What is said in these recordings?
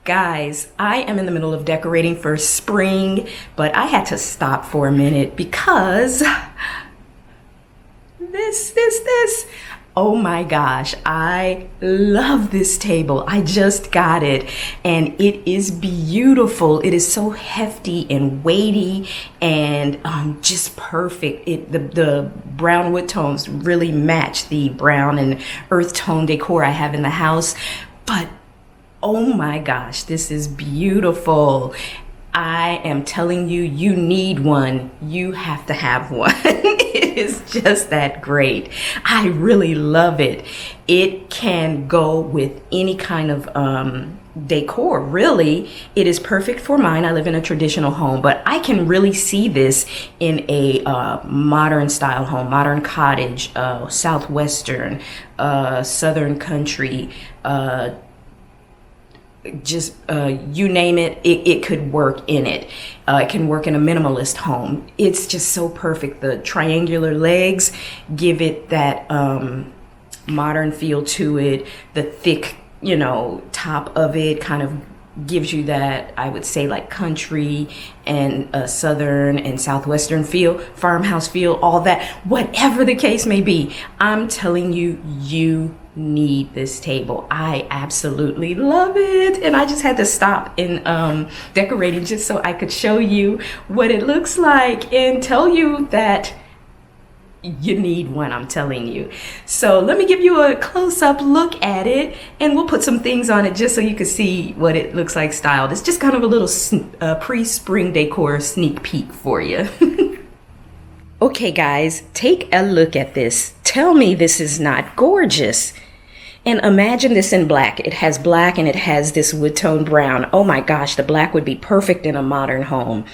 Guys, I am in the middle of decorating for spring, but I had to stop for a minute because this. Oh my gosh, I love this table. I just got it and it is beautiful. It is so hefty and weighty and just perfect. The brown wood tones really match the brown and earth tone decor I have in the house. But oh my gosh, this is beautiful. I am telling you, you need one. You have to have one. It is just that great. I really love it. It can go with any kind of decor, really. It is perfect for mine. I live in a traditional home, but I can really see this in a modern style home, modern cottage, southwestern, southern country, just you name it, it could work in it. It can work in a minimalist home. It's just so perfect. The triangular legs give it that modern feel to it. The thick, top of it kind of gives you that, I would say, like country and southern and southwestern feel, farmhouse feel, all that. Whatever the case may be, I'm telling you, you need this table. I absolutely love it, and I just had to stop in decorating just so I could show you what it looks like and tell you that you need one. I'm telling you. So let me give you a close-up look at it, and we'll put some things on it just so you can see what it looks like styled. It's just kind of a little pre-spring decor sneak peek for you. Okay guys, take a look at this. Tell me this is not gorgeous. And imagine this in black. It has black and it has this wood tone brown. Oh my gosh, the black would be perfect in a modern home.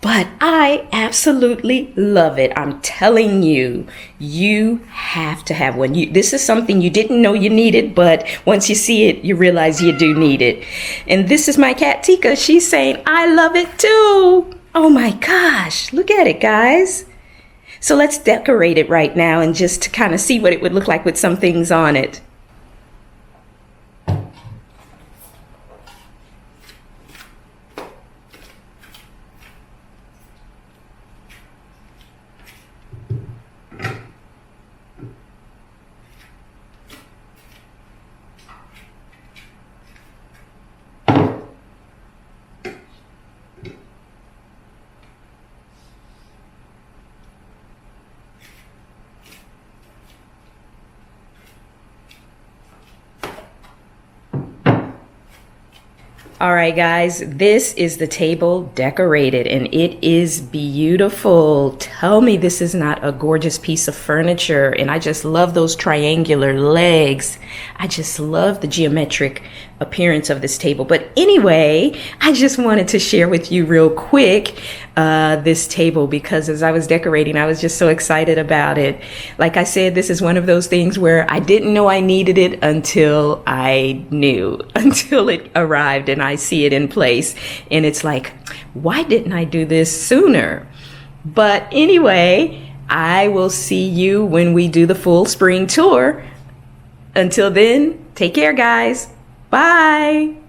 But I absolutely love it. I'm telling you, you have to have one. This is something you didn't know you needed, but once you see it, you realize you do need it. And this is my cat Tika. She's saying, I love it too. Oh my gosh, look at it, guys. So let's decorate it right now and just kind of see what it would look like with some things on it. All right, guys, this is the table decorated and it is beautiful. Tell me this is not a gorgeous piece of furniture. And I just love those triangular legs. I just love the geometric appearance of this table. But anyway, I just wanted to share with you real quick this table because as I was decorating, I was just so excited about it. Like I said, this is one of those things where I didn't know I needed it until I knew, until it arrived and I see it in place. And it's like, why didn't I do this sooner? But anyway, I will see you when we do the full spring tour. Until then, take care, guys. Bye.